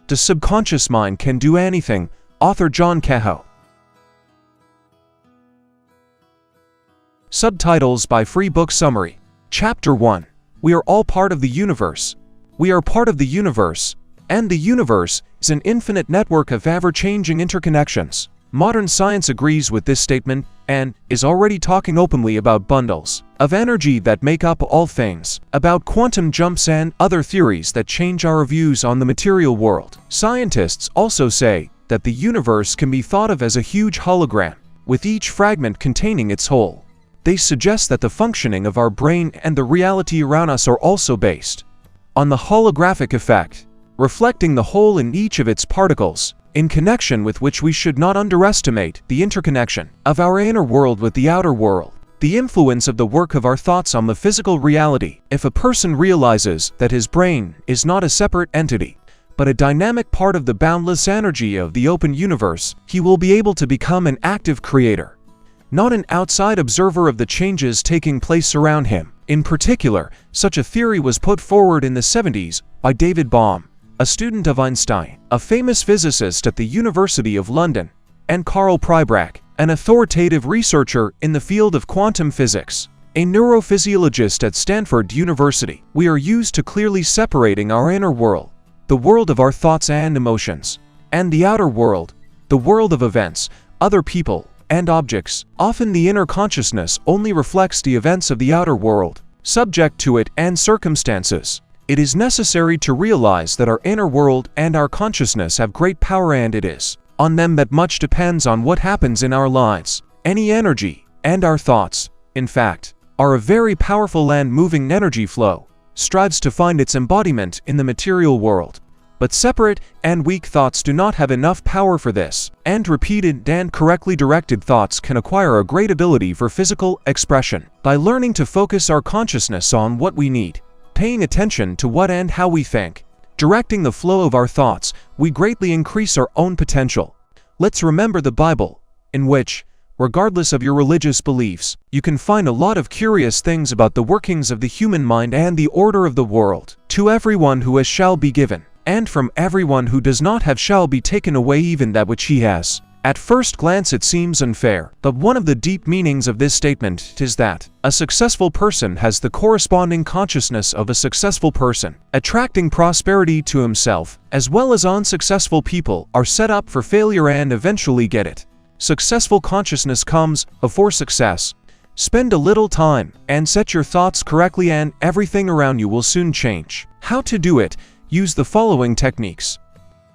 The subconscious mind can do anything. Author John Kehoe. Subtitles by Free Book Summary. Chapter 1. We are all part of the universe. We are part of the universe, and the universe is an infinite network of ever-changing interconnections. Modern science agrees with this statement and is already talking openly about bundles of energy that make up all things, about quantum jumps and other theories that change our views on the material world. Scientists also say that the universe can be thought of as a huge hologram, with each fragment containing its whole. They suggest that the functioning of our brain and the reality around us are also based on the holographic effect, reflecting the whole in each of its particles, in connection with which we should not underestimate the interconnection of our inner world with the outer world, the influence of the work of our thoughts on the physical reality. If a person realizes that his brain is not a separate entity, but a dynamic part of the boundless energy of the open universe, he will be able to become an active creator, not an outside observer of the changes taking place around him. In particular, such a theory was put forward in the 70s by David Bohm, a student of Einstein, a famous physicist at the University of London, and Carl Pribrak, an authoritative researcher in the field of quantum physics, a neurophysiologist at Stanford University. We are used to clearly separating our inner world, the world of our thoughts and emotions, and the outer world, the world of events, other people, and objects. Often the inner consciousness only reflects the events of the outer world, subject to it and circumstances. It is necessary to realize that our inner world and our consciousness have great power, and it is on them that much depends on what happens in our lives. Any energy, and our thoughts, in fact, are a very powerful and moving energy flow, strives to find its embodiment in the material world. But separate and weak thoughts do not have enough power for this, and repeated and correctly directed thoughts can acquire a great ability for physical expression. By learning to focus our consciousness on what we need, paying attention to what and how we think, directing the flow of our thoughts, we greatly increase our own potential. Let's remember the Bible, in which, regardless of your religious beliefs, you can find a lot of curious things about the workings of the human mind and the order of the world. To everyone who has shall be given, and from everyone who does not have shall be taken away even that which he has. At first glance it seems unfair, but one of the deep meanings of this statement is that a successful person has the corresponding consciousness of a successful person, attracting prosperity to himself, as well as unsuccessful people are set up for failure and eventually get it. Successful consciousness comes before success. Spend a little time and set your thoughts correctly, and everything around you will soon change. How to do it? Use the following techniques.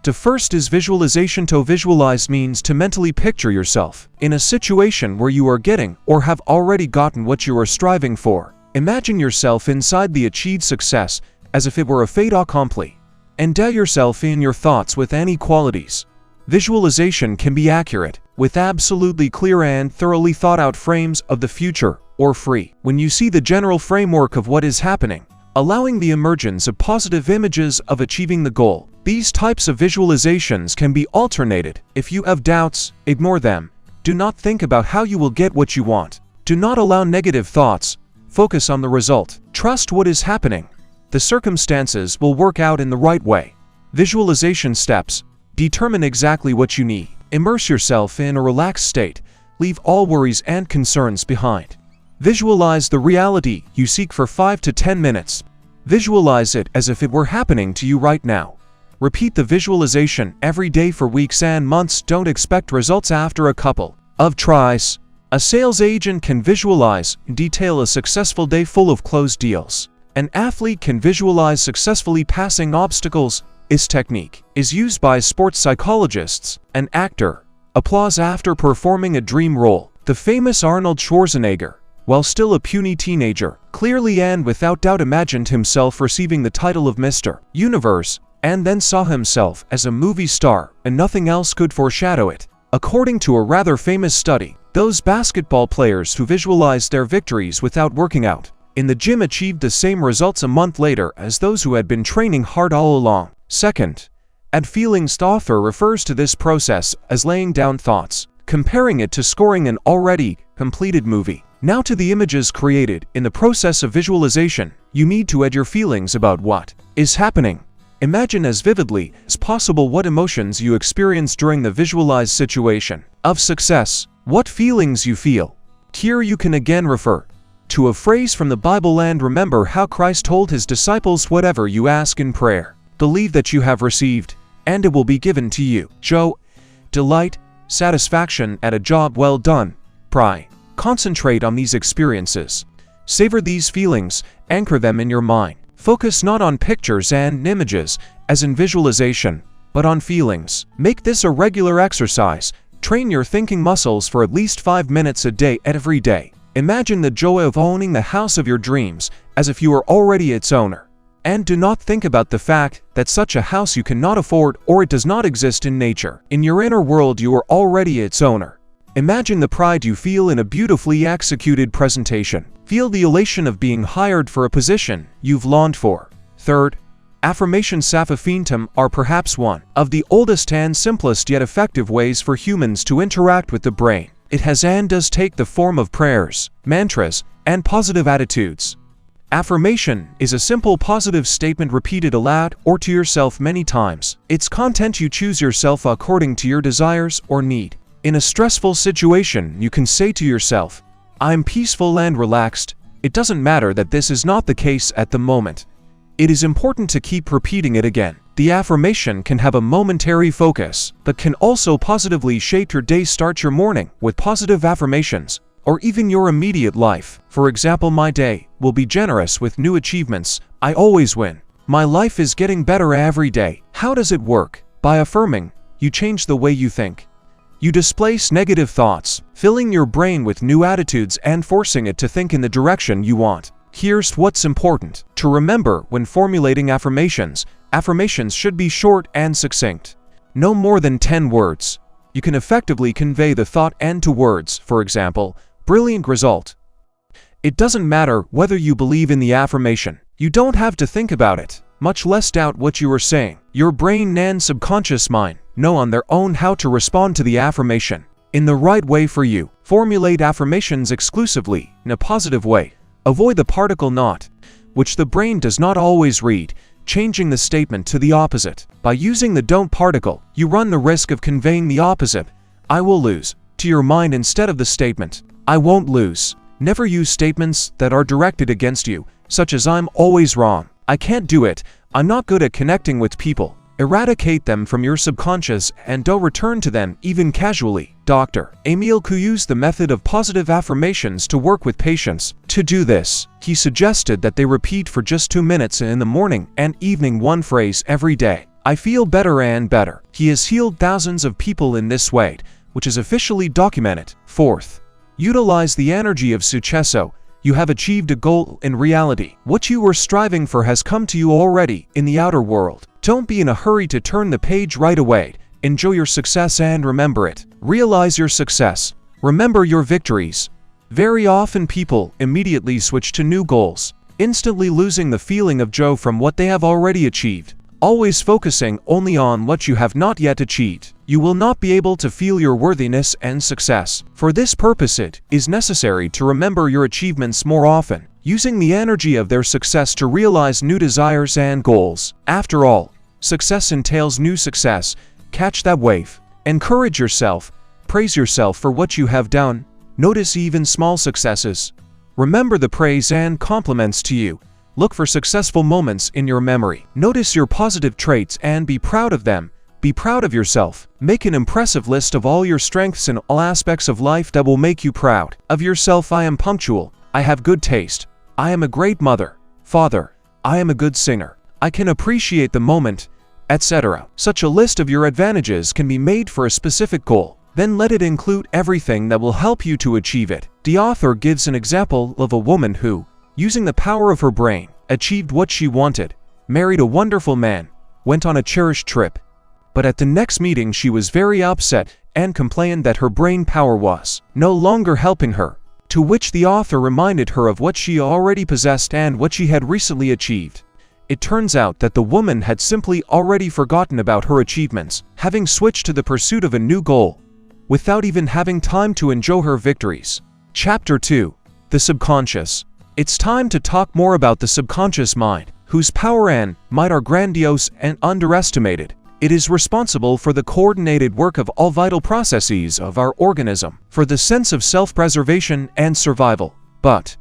The first is visualization. To visualize means to mentally picture yourself in a situation where you are getting or have already gotten what you are striving for. Imagine yourself inside the achieved success as if it were a fait accompli. Endow yourself in your thoughts with any qualities. Visualization can be accurate, with absolutely clear and thoroughly thought out frames of the future, or free. When you see the general framework of what is happening, allowing the emergence of positive images of achieving the goal. These types of visualizations can be alternated. If you have doubts, ignore them. Do not think about how you will get what you want. Do not allow negative thoughts. Focus on the result. Trust what is happening. The circumstances will work out in the right way. Visualization steps. Determine exactly what you need. Immerse yourself in a relaxed state. Leave all worries and concerns behind. Visualize the reality you seek for 5 to 10 minutes. Visualize it as if it were happening to you right now. Repeat the visualization every day for weeks and months. Don't expect results after a couple of tries. A sales agent can visualize in detail a successful day full of closed deals. An athlete can visualize successfully passing obstacles. This technique is used by sports psychologists. An actor, applause after performing a dream role. The famous Arnold Schwarzenegger, while still a puny teenager, clearly and without doubt imagined himself receiving the title of Mr. Universe, and then saw himself as a movie star, and nothing else could foreshadow it. According to a rather famous study, those basketball players who visualized their victories without working out in the gym achieved the same results a month later as those who had been training hard all along. Second, add feelings. The author refers to this process as laying down thoughts, comparing it to scoring an already completed movie. Now to the images created. In the process of visualization, you need to add your feelings about what is happening. Imagine as vividly as possible what emotions you experience during the visualized situation of success, what feelings you feel. Here you can again refer to a phrase from the Bible and remember how Christ told his disciples, "Whatever you ask in prayer, believe that you have received, and it will be given to you." Joy, delight, satisfaction at a job well done, pride. Concentrate on these experiences. Savor these feelings, anchor them in your mind. Focus not on pictures and images, as in visualization, but on feelings. Make this a regular exercise. Train your thinking muscles for at least 5 minutes a day every day. Imagine the joy of owning the house of your dreams, as if you were already its owner. And do not think about the fact that such a house you cannot afford or it does not exist in nature. In your inner world you are already its owner. Imagine the pride you feel in a beautifully executed presentation. Feel the elation of being hired for a position you've longed for. Third, affirmation self-esteem are perhaps one of the oldest and simplest yet effective ways for humans to interact with the brain. It has and does take the form of prayers, mantras, and positive attitudes. Affirmation is a simple positive statement repeated aloud or to yourself many times. Its content you choose yourself according to your desires or need. In a stressful situation, you can say to yourself, "I'm peaceful and relaxed." It doesn't matter that this is not the case at the moment. It is important to keep repeating it again. The affirmation can have a momentary focus, but can also positively shape your day. Start your morning with positive affirmations, or even your immediate life. For example, "My day will be generous with new achievements. I always win. My life is getting better every day." How does it work? By affirming, you change the way you think. You displace negative thoughts, filling your brain with new attitudes and forcing it to think in the direction you want. Here's what's important to remember when formulating affirmations. Affirmations should be short and succinct. No more than 10 words. You can effectively convey the thought and to words. For example, "Brilliant result." It doesn't matter whether you believe in the affirmation. You don't have to think about it, much less doubt what you are saying. Your brain and subconscious mind know on their own how to respond to the affirmation in the right way for you. Formulate affirmations exclusively in a positive way. Avoid the particle "not," which the brain does not always read, changing the statement to the opposite. By using the "don't" particle, you run the risk of conveying the opposite, "I will lose," to your mind instead of the statement, "I won't lose." Never use statements that are directed against you, such as "I'm always wrong," "I can't do it," "I'm not good at connecting with people." Eradicate them from your subconscious and don't return to them even casually. Dr. Emile Coué used the method of positive affirmations to work with patients. To do this, he suggested that they repeat for just 2 minutes in the morning and evening one phrase every day. "I feel better and better." He has healed thousands of people in this way, which is officially documented. Fourth, utilize the energy of sucesso. You have achieved a goal in reality. What you were striving for has come to you already in the outer world. Don't be in a hurry to turn the page right away. Enjoy your success and remember it. Realize your success. Remember your victories. Very often people immediately switch to new goals, instantly losing the feeling of joy from what they have already achieved. Always focusing only on what you have not yet achieved, you will not be able to feel your worthiness and success. For this purpose, it is necessary to remember your achievements more often, using the energy of their success to realize new desires and goals. After all, success entails new success. Catch that wave. Encourage yourself. Praise yourself for what you have done. Notice even small successes. Remember the praise and compliments to you. Look for successful moments in your memory. Notice your positive traits and be proud of them. Be proud of yourself. Make an impressive list of all your strengths in all aspects of life that will make you proud of yourself. "I am punctual. I have good taste. I am a great mother, father. I am a good singer. I can appreciate the moment," etc. Such a list of your advantages can be made for a specific goal. Then let it include everything that will help you to achieve it. The author gives an example of a woman who, using the power of her brain, achieved what she wanted, married a wonderful man, went on a cherished trip. But at the next meeting she was very upset and complained that her brain power was no longer helping her, to which the author reminded her of what she already possessed and what she had recently achieved. It turns out that the woman had simply already forgotten about her achievements, having switched to the pursuit of a new goal, without even having time to enjoy her victories. Chapter 2. The Subconscious. It's time to talk more about the subconscious mind. whose power and might are grandiose and underestimated. It is responsible for the coordinated work of all vital processes of our organism, for the sense of self-preservation and survival. But,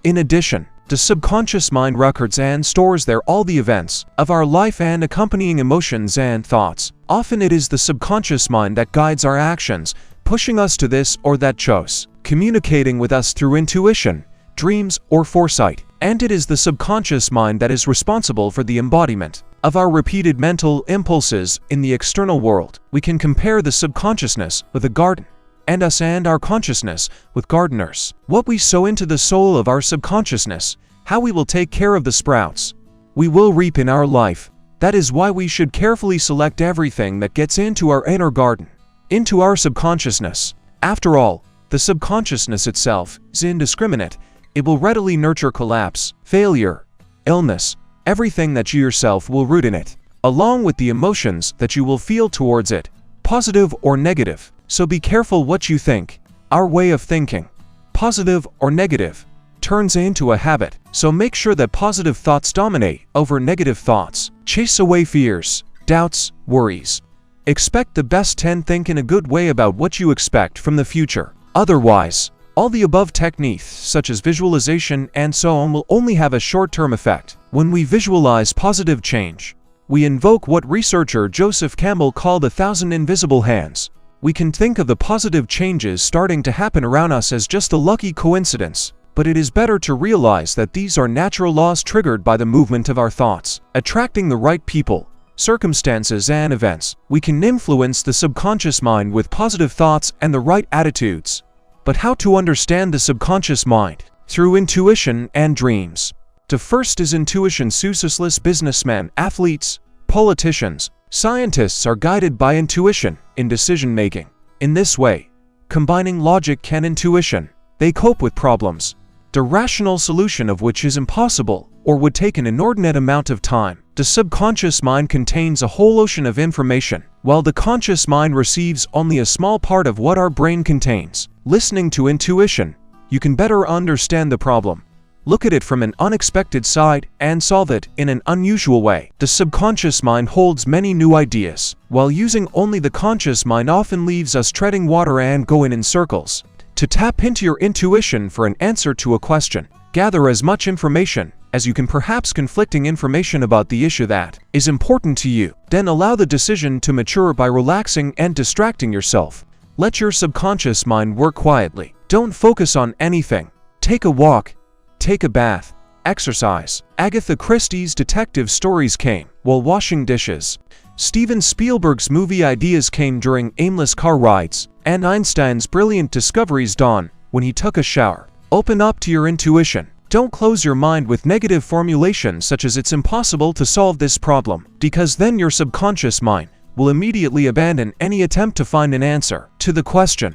in addition, the subconscious mind records and stores there all the events of our life and accompanying emotions and thoughts. Often it is the subconscious mind that guides our actions, pushing us to this or that choice, communicating with us through intuition, dreams, or foresight. And it is the subconscious mind that is responsible for the embodiment of our repeated mental impulses in the external world. We can compare the subconsciousness with a garden, and us and our consciousness with gardeners. What we sow into the soul of our subconsciousness, how we will take care of the sprouts we will reap in our life. That is why we should carefully select everything that gets into our inner garden, into our subconsciousness. After all, the subconsciousness itself is indiscriminate. It will readily nurture collapse, failure, illness, everything that you yourself will root in it, along with the emotions that you will feel towards it, positive or negative. So be careful what you think. Our way of thinking, positive or negative, turns into a habit. So make sure that positive thoughts dominate over negative thoughts. Chase away fears, doubts, worries. Expect the best and think in a good way about what you expect from the future. Otherwise, all the above techniques, such as visualization and so on, will only have a short-term effect. When we visualize positive change, we invoke what researcher Joseph Campbell called 1,000 invisible hands. We can think of the positive changes starting to happen around us as just a lucky coincidence, but it is better to realize that these are natural laws triggered by the movement of our thoughts, attracting the right people, circumstances, and events. We can influence the subconscious mind with positive thoughts and the right attitudes. But how to understand the subconscious mind? Through intuition and dreams. The first is intuition. Successless businessmen, athletes, politicians, scientists are guided by intuition in decision-making. In this way, combining logic and intuition, they cope with problems, the rational solution of which is impossible or would take an inordinate amount of time. The subconscious mind contains a whole ocean of information, while the conscious mind receives only a small part of what our brain contains. Listening to intuition, you can better understand the problem, look at it from an unexpected side, and solve it in an unusual way. The subconscious mind holds many new ideas, while using only the conscious mind often leaves us treading water and going in circles. To tap into your intuition for an answer to a question, gather as much information as you can, perhaps conflicting information about the issue that is important to you. Then allow the decision to mature by relaxing and distracting yourself. Let your subconscious mind work quietly. Don't focus on anything. Take a walk, take a bath, exercise. Agatha Christie's detective stories came while washing dishes. Steven Spielberg's movie ideas came during aimless car rides, and Einstein's brilliant discoveries dawned when he took a shower. Open up to your intuition. Don't close your mind with negative formulations such as "it's impossible to solve this problem," because then your subconscious mind will immediately abandon any attempt to find an answer to the question.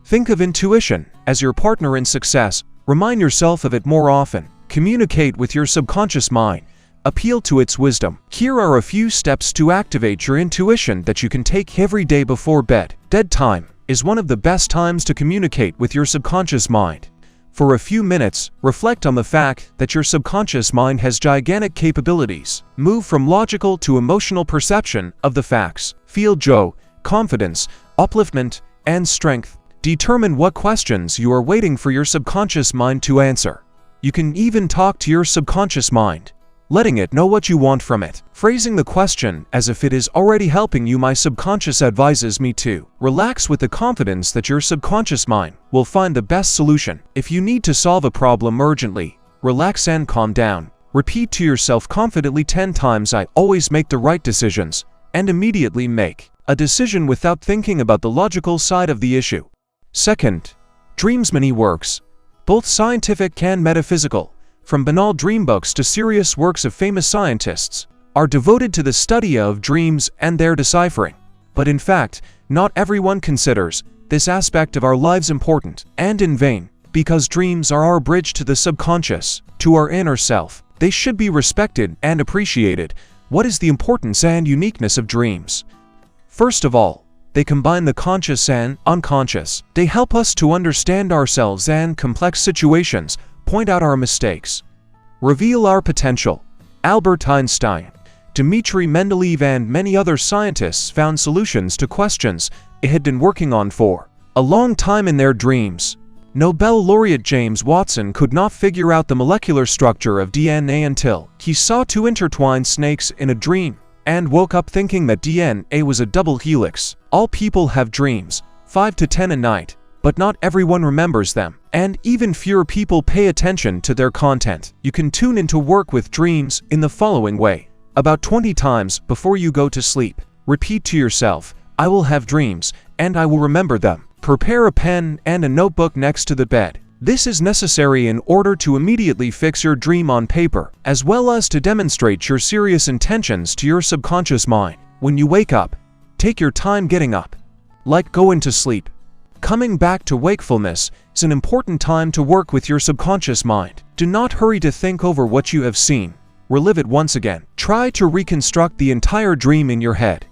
Think of intuition as your partner in success. Remind yourself of it more often. Communicate with your subconscious mind. Appeal to its wisdom. Here are a few steps to activate your intuition that you can take every day before bed. Dead time is one of the best times to communicate with your subconscious mind. For a few minutes, reflect on the fact that your subconscious mind has gigantic capabilities. Move from logical to emotional perception of the facts. Feel joy, confidence, upliftment, and strength. Determine what questions you are waiting for your subconscious mind to answer. You can even talk to your subconscious mind, letting it know what you want from it. Phrasing the question as if it is already helping you. My subconscious advises me to relax, with the confidence that your subconscious mind will find the best solution. If you need to solve a problem urgently, relax and calm down. Repeat to yourself confidently 10 times, "I always make the right decisions," and immediately make a decision without thinking about the logical side of the issue. Second, dreams. Many works, both scientific and metaphysical, from banal dream books to serious works of famous scientists, are devoted to the study of dreams and their deciphering. But in fact, not everyone considers this aspect of our lives important, and in vain, because dreams are our bridge to the subconscious, to our inner self. They should be respected and appreciated. What is the importance and uniqueness of dreams? First of all, they combine the conscious and unconscious. They help us to understand ourselves and complex situations, point out our mistakes, reveal our potential, Albert Einstein, Dmitry Mendeleev and many other scientists found solutions to questions they had been working on for a long time in their dreams. Nobel laureate James Watson could not figure out the molecular structure of DNA until he saw two intertwined snakes in a dream and woke up thinking that DNA was a double helix. All people have dreams, 5 to 10 a night, but not everyone remembers them, and even fewer people pay attention to their content. You can tune into work with dreams in the following way. About 20 times before you go to sleep, repeat to yourself, "I will have dreams, and I will remember them." Prepare a pen and a notebook next to the bed. This is necessary in order to immediately fix your dream on paper, as well as to demonstrate your serious intentions to your subconscious mind. When you wake up, take your time getting up. Like going to sleep. Coming back to wakefulness is an important time to work with your subconscious mind. Do not hurry to think over what you have seen. Relive it once again. Try to reconstruct the entire dream in your head.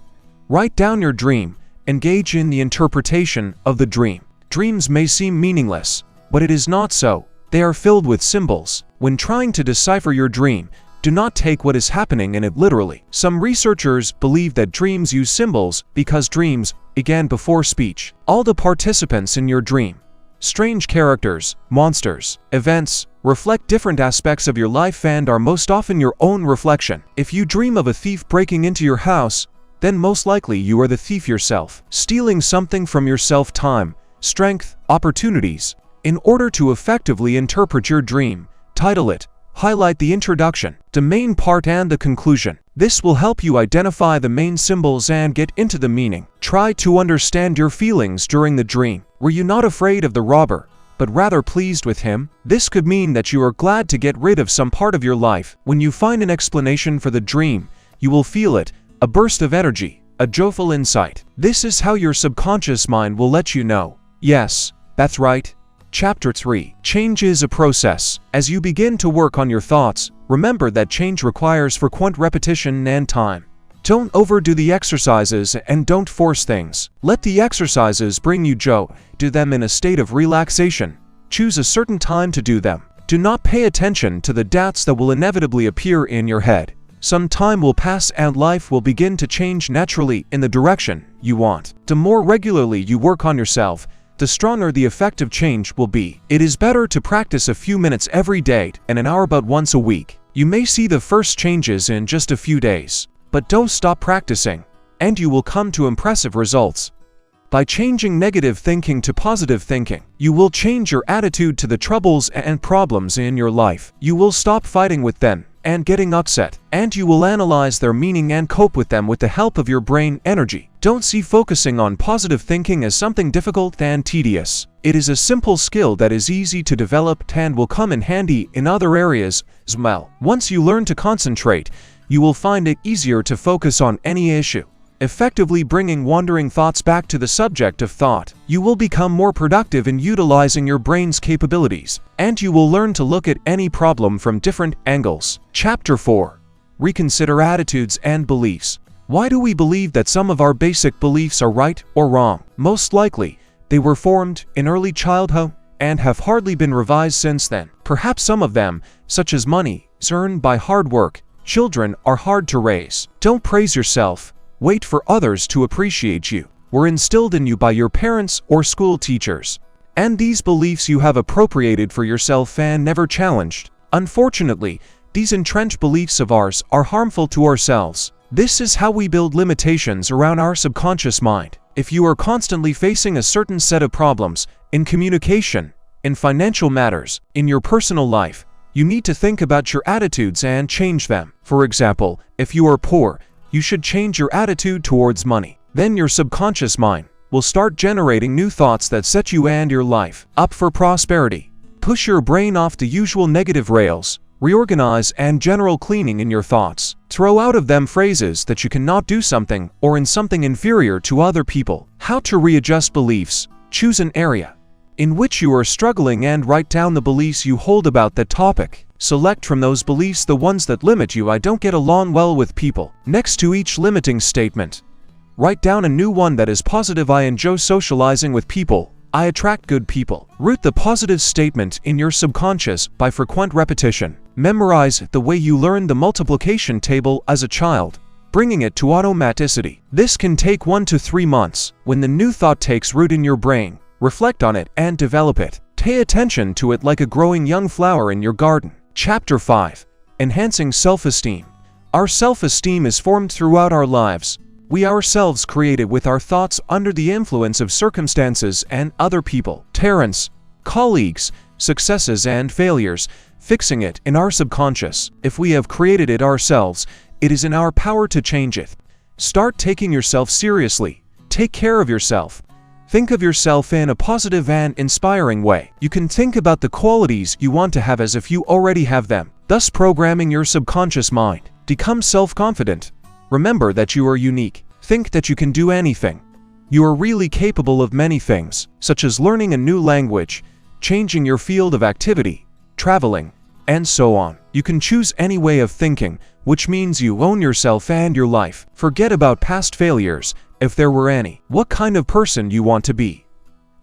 Write down your dream. Engage in the interpretation of the dream. Dreams may seem meaningless, but it is not so. They are filled with symbols. When trying to decipher your dream, do not take what is happening in it literally. Some researchers believe that dreams use symbols because dreams began before speech. All the participants in your dream, strange characters, monsters, events, reflect different aspects of your life and are most often your own reflection. If you dream of a thief breaking into your house, then most likely you are the thief yourself, stealing something from yourself: time, strength, opportunities. In order to effectively interpret your dream, title it, highlight the introduction, the main part and the conclusion. This will help you identify the main symbols and get into the meaning. Try to understand your feelings during the dream. Were you not afraid of the robber, but rather pleased with him? This could mean that you are glad to get rid of some part of your life. When you find an explanation for the dream, you will feel it, a burst of energy, a joyful insight. This is how your subconscious mind will let you know, yes, that's right. Chapter 3. Change is a process. As you begin to work on your thoughts, remember that change requires frequent repetition and time. Don't overdo the exercises and don't force things. Let the exercises bring you joy. Do them in a state of relaxation. Choose a certain time to do them. Do not pay attention to the doubts that will inevitably appear in your head. Some time will pass and life will begin to change naturally in the direction you want. The more regularly you work on yourself, the stronger the effect of change will be. It is better to practice a few minutes every day and an hour about once a week. You may see the first changes in just a few days, but don't stop practicing, and you will come to impressive results. By changing negative thinking to positive thinking, you will change your attitude to the troubles and problems in your life. You will stop fighting with them and getting upset, and you will analyze their meaning and cope with them with the help of your brain energy. Don't see focusing on positive thinking as something difficult and tedious. It is a simple skill that is easy to develop and will come in handy in other areas as well. Once you learn to concentrate, you will find it easier to focus on any issue, effectively bringing wandering thoughts back to the subject of thought. You will become more productive in utilizing your brain's capabilities, and you will learn to look at any problem from different angles. Chapter 4. Reconsider attitudes and beliefs. Why do we believe that some of our basic beliefs are right or wrong? Most likely, they were formed in early childhood and have hardly been revised since then. Perhaps some of them, such as money, is earned by hard work. Children are hard to raise. Don't praise yourself. Wait for others to appreciate you. Were instilled in you by your parents or school teachers. And these beliefs you have appropriated for yourself and never challenged. Unfortunately, these entrenched beliefs of ours are harmful to ourselves. This is how we build limitations around our subconscious mind. If you are constantly facing a certain set of problems, in communication, in financial matters, in your personal life, you need to think about your attitudes and change them. For example, if you are poor, you should change your attitude towards money. Then your subconscious mind will start generating new thoughts that set you and your life up for prosperity. Push your brain off the usual negative rails. Reorganize and general cleaning in your thoughts. Throw out of them phrases that you cannot do something or in something inferior to other people. How to readjust beliefs. Choose an area in which you are struggling and write down the beliefs you hold about that topic. Select from those beliefs the ones that limit you. I don't get along well with people. Next to each limiting statement, write down a new one that is positive. I enjoy socializing with people. I attract good people. Root the positive statement in your subconscious by frequent repetition. Memorize it the way you learned the multiplication table as a child, bringing it to automaticity. This can take 1 to 3 months. When the new thought takes root in your brain, reflect on it and develop it. Pay attention to it like a growing young flower in your garden. Chapter 5. Enhancing self-esteem. Our self-esteem is formed throughout our lives. We ourselves create it with our thoughts under the influence of circumstances and other people, parents, colleagues, successes and failures, fixing it in our subconscious. If we have created it ourselves, it is in our power to change it. Start taking yourself seriously. Take care of yourself. Think of yourself in a positive and inspiring way. You can think about the qualities you want to have as if you already have them, thus programming your subconscious mind. Become self-confident. Remember that you are unique. Think that you can do anything. You are really capable of many things, such as learning a new language, changing your field of activity, traveling, and so on. You can choose any way of thinking, which means you own yourself and your life. Forget about past failures, if there were any. What kind of person you want to be?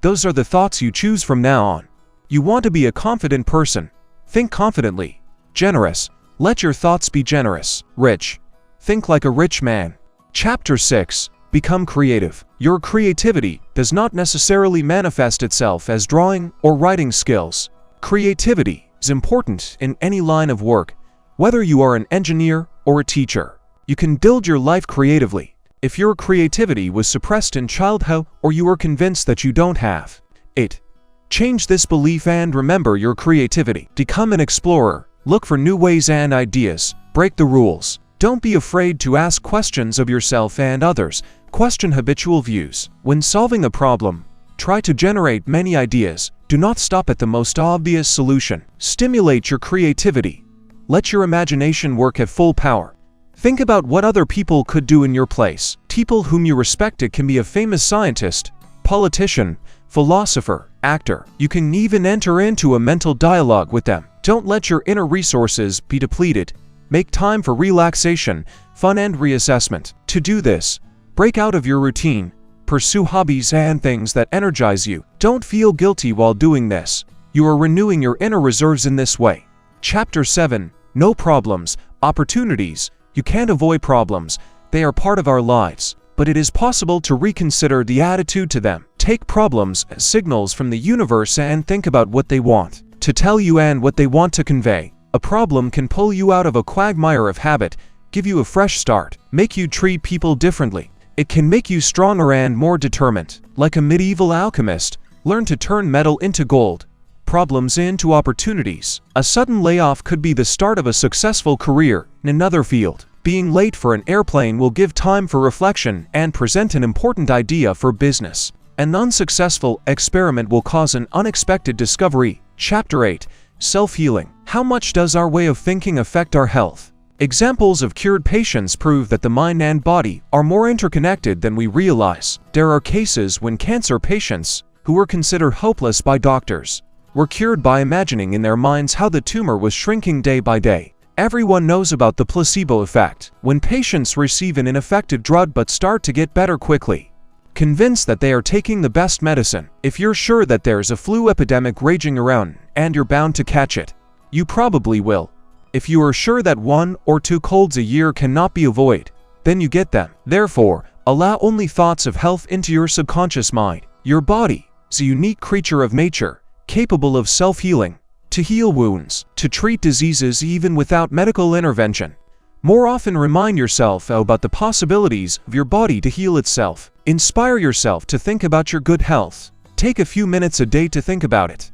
Those are the thoughts you choose from now on. You want to be a confident person. Think confidently. Generous. Let your thoughts be generous. Rich. Think like a rich man. Chapter 6. Become creative. Your creativity does not necessarily manifest itself as drawing or writing skills. Creativity is important in any line of work, whether you are an engineer or a teacher. You can build your life creatively. If your creativity was suppressed in childhood or you are convinced that you don't have it, change this belief and remember your creativity. Become an explorer. Look for new ways and ideas. Break the rules. Don't be afraid to ask questions of yourself and others. Question habitual views. When solving a problem, try to generate many ideas. Do not stop at the most obvious solution. Stimulate your creativity. Let your imagination work at full power. Think about what other people could do in your place. People whom you respected can be a famous scientist, politician, philosopher, actor. You can even enter into a mental dialogue with them. Don't let your inner resources be depleted. Make time for relaxation, fun and reassessment. To do this, break out of your routine. Pursue hobbies and things that energize you. Don't feel guilty while doing this. You are renewing your inner reserves in this way. Chapter 7. No problems, opportunities. You can't avoid problems. They are part of our lives, but it is possible to reconsider the attitude to them. Take problems as signals from the universe and think about what they want to tell you and what they want to convey. A problem can pull you out of a quagmire of habit, give you a fresh start, make you treat people differently. It can make you stronger and more determined. Like a medieval alchemist, learn to turn metal into gold, problems into opportunities. A sudden layoff could be the start of a successful career in another field. Being late for an airplane will give time for reflection and present an important idea for business. An unsuccessful experiment will cause an unexpected discovery. Chapter 8. Self-healing. How much does our way of thinking affect our health? Examples of cured patients prove that the mind and body are more interconnected than we realize. There are cases when cancer patients, who were considered hopeless by doctors, were cured by imagining in their minds how the tumor was shrinking day by day. Everyone knows about the placebo effect. When patients receive an ineffective drug but start to get better quickly, convinced that they are taking the best medicine. If you're sure that there's a flu epidemic raging around and you're bound to catch it, you probably will. If you are sure that 1 or 2 colds a year cannot be avoided, then you get them. Therefore, allow only thoughts of health into your subconscious mind. Your body is a unique creature of nature, capable of self-healing, to heal wounds, to treat diseases even without medical intervention. More often remind yourself about the possibilities of your body to heal itself. Inspire yourself to think about your good health. Take a few minutes a day to think about it.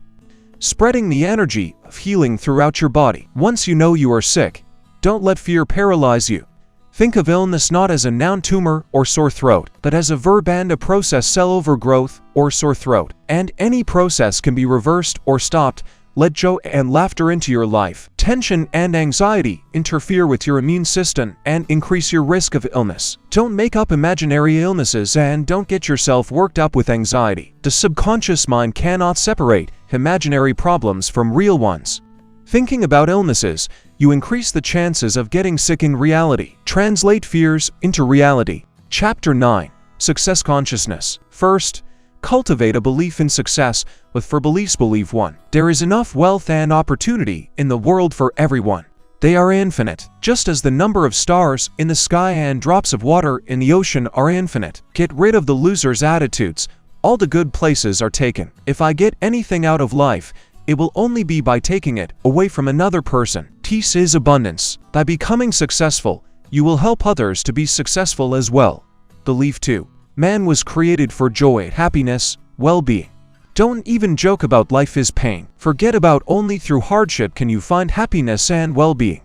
Spreading the energy of healing throughout your body. Once you know you are sick, don't let fear paralyze you. Think of illness not as a noun tumor or sore throat, but as a verb and a process cell overgrowth or sore throat. And any process can be reversed or stopped. Let joy and laughter into your life. Tension and anxiety interfere with your immune system and increase your risk of illness. Don't make up imaginary illnesses and don't get yourself worked up with anxiety. The subconscious mind cannot separate imaginary problems from real ones. Thinking about illnesses, you increase the chances of getting sick in reality. Translate fears into reality. Chapter 9. Success consciousness. First, Cultivate a belief in success with For Beliefs Believe 1. There is enough wealth and opportunity in the world for everyone. They are infinite, just as the number of stars in the sky and drops of water in the ocean are infinite. Get rid of the loser's attitudes. All the good places are taken. If I get anything out of life, it will only be by taking it away from another person. Peace is abundance. By becoming successful, you will help others to be successful as well. Belief 2. Man was created for joy, happiness, well-being. Don't even joke about life is pain. Forget about only through hardship can you find happiness and well-being.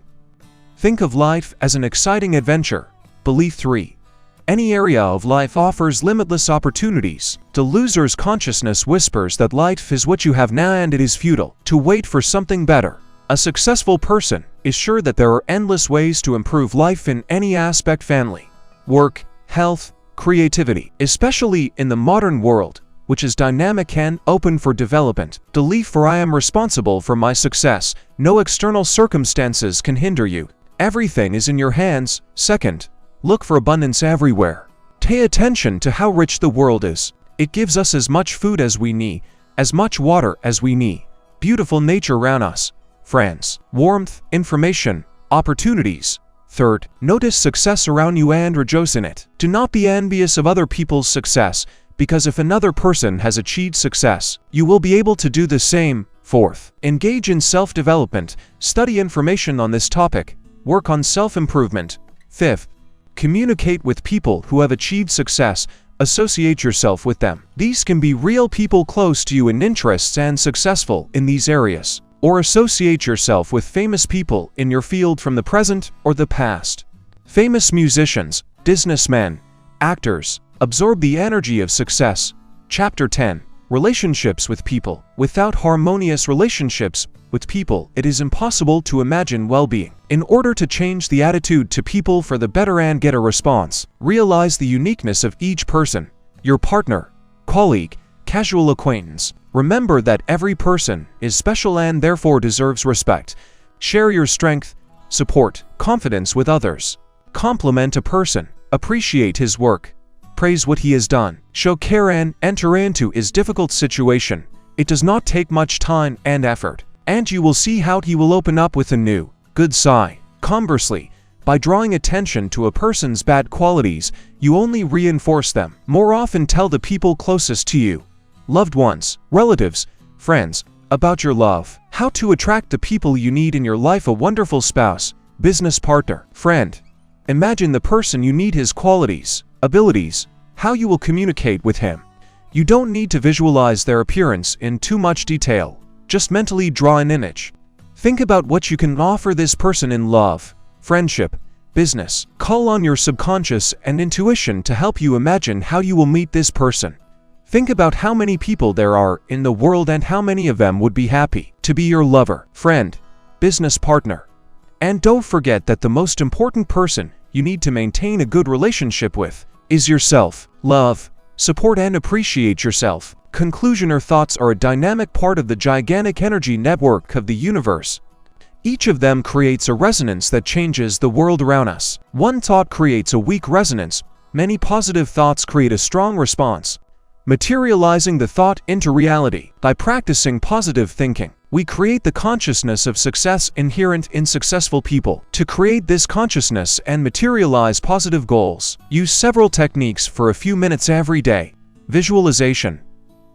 Think of life as an exciting adventure. Belief 3. Any area of life offers limitless opportunities. The loser's consciousness whispers that life is what you have now and it is futile to wait for something better. A successful person is sure that there are endless ways to improve life in any aspect: family, work, health, creativity, especially in the modern world, which is dynamic and open for development. Belief 4. I am responsible for my success. No external circumstances can hinder you. Everything is in your hands. 2nd. Look for abundance everywhere. Pay attention to how rich the world is. It gives us as much food as we need, as much water as we need, beautiful nature around us, friends, warmth, information, opportunities. 3rd. Notice success around you and rejoice in it. Do not be envious of other people's success, because if another person has achieved success, you will be able to do the same. 4th. Engage in self-development. Study information on this topic. Work on self-improvement. 5th. Communicate with people who have achieved success. Associate yourself with them. These can be real people close to you in interests and successful in these areas. Or associate yourself with famous people in your field from the present or the past. Famous musicians, businessmen, actors. Absorb the energy of success. Chapter 10. Relationships with people. Without harmonious relationships with people, it is impossible to imagine well-being. In order to change the attitude to people for the better and get a response, realize the uniqueness of each person, your partner, colleague, casual acquaintance. Remember that every person is special and therefore deserves respect. Share your strength, support, confidence with others. Compliment a person. Appreciate his work. Praise what he has done. Show care and enter into his difficult situation. It does not take much time and effort, and you will see how he will open up with a new, good sigh. Conversely, by drawing attention to a person's bad qualities, you only reinforce them. More often tell the people closest to you, loved ones, relatives, friends, about your love. How to attract the people you need in your life: a wonderful spouse, business partner, friend. Imagine the person you need, his qualities, abilities, how you will communicate with him. You don't need to visualize their appearance in too much detail. Just mentally draw an image. Think about what you can offer this person in love, friendship, business. Call on your subconscious and intuition to help you imagine how you will meet this person. Think about how many people there are in the world and how many of them would be happy to be your lover, friend, business partner. And don't forget that the most important person you need to maintain a good relationship with is yourself. Love, support and appreciate yourself. Conclusion: our thoughts are a dynamic part of the gigantic energy network of the universe. Each of them creates a resonance that changes the world around us. One thought creates a weak resonance. Many positive thoughts create a strong response. Materializing the thought into reality. By practicing positive thinking, we create the consciousness of success inherent in successful people. To create this consciousness and materialize positive goals, use several techniques for a few minutes every day. Visualization.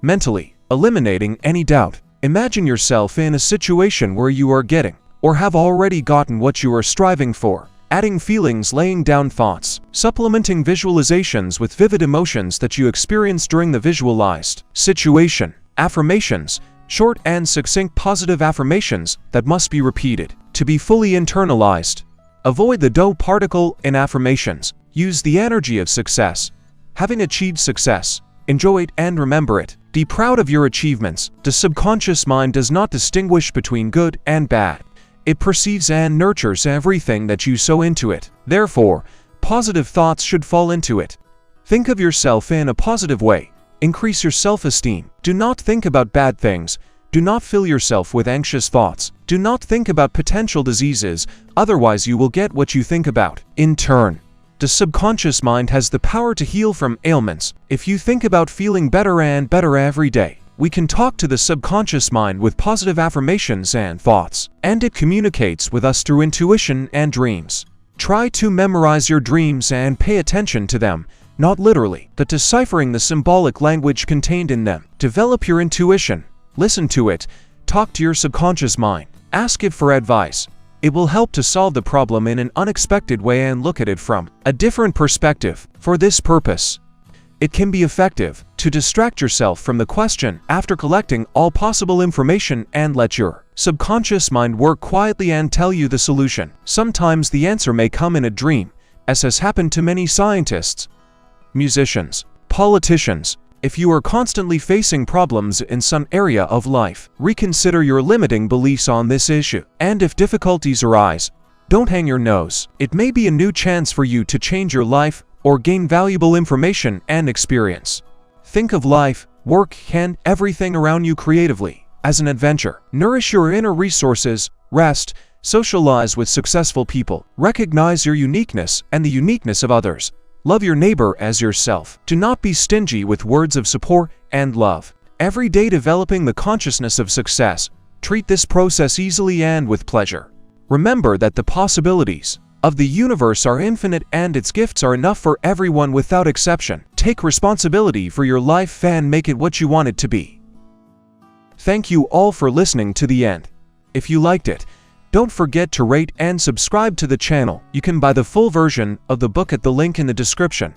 Mentally, eliminating any doubt. Imagine yourself in a situation where you are getting, or have already gotten what you are striving for. Adding feelings, laying down thoughts. Supplementing visualizations with vivid emotions that you experience during the visualized situation. Affirmations. Short and succinct positive affirmations that must be repeated to be fully internalized. Avoid the do particle in affirmations. Use the energy of success. Having achieved success, enjoy it and remember it. Be proud of your achievements. The subconscious mind does not distinguish between good and bad. It perceives and nurtures everything that you sow into it. Therefore, positive thoughts should fall into it. Think of yourself in a positive way. Increase your self-esteem. Do not think about bad things. Do not fill yourself with anxious thoughts. Do not think about potential diseases, otherwise you will get what you think about. In turn, The subconscious mind has the power to heal from ailments. If you think about feeling better and better every day, we can talk to the subconscious mind with positive affirmations and thoughts, and it communicates with us through intuition and dreams. Try to memorize your dreams and pay attention to them, not literally, but deciphering the symbolic language contained in them. Develop your intuition, listen to it, talk to your subconscious mind, ask it for advice. It will help to solve the problem in an unexpected way and look at it from a different perspective. For this purpose, it can be effective to distract yourself from the question after collecting all possible information and let your subconscious mind work quietly and tell you the solution. Sometimes the answer may come in a dream, as has happened to many scientists, musicians, politicians. If you are constantly facing problems in some area of life, reconsider your limiting beliefs on this issue. And if difficulties arise, don't hang your nose. It may be a new chance for you to change your life or gain valuable information and experience. Think of life, work, and everything around you creatively as an adventure. Nourish your inner resources, rest, socialize with successful people, recognize your uniqueness and the uniqueness of others. Love your neighbor as yourself. Do not be stingy with words of support and love. Every day developing the consciousness of success. Treat this process easily and with pleasure. Remember that the possibilities of the universe are infinite and its gifts are enough for everyone without exception. Take responsibility for your life and make it what you want it to be. Thank you all for listening to the end. If you liked it, don't forget to rate and subscribe to the channel. You can buy the full version of the book at the link in the description.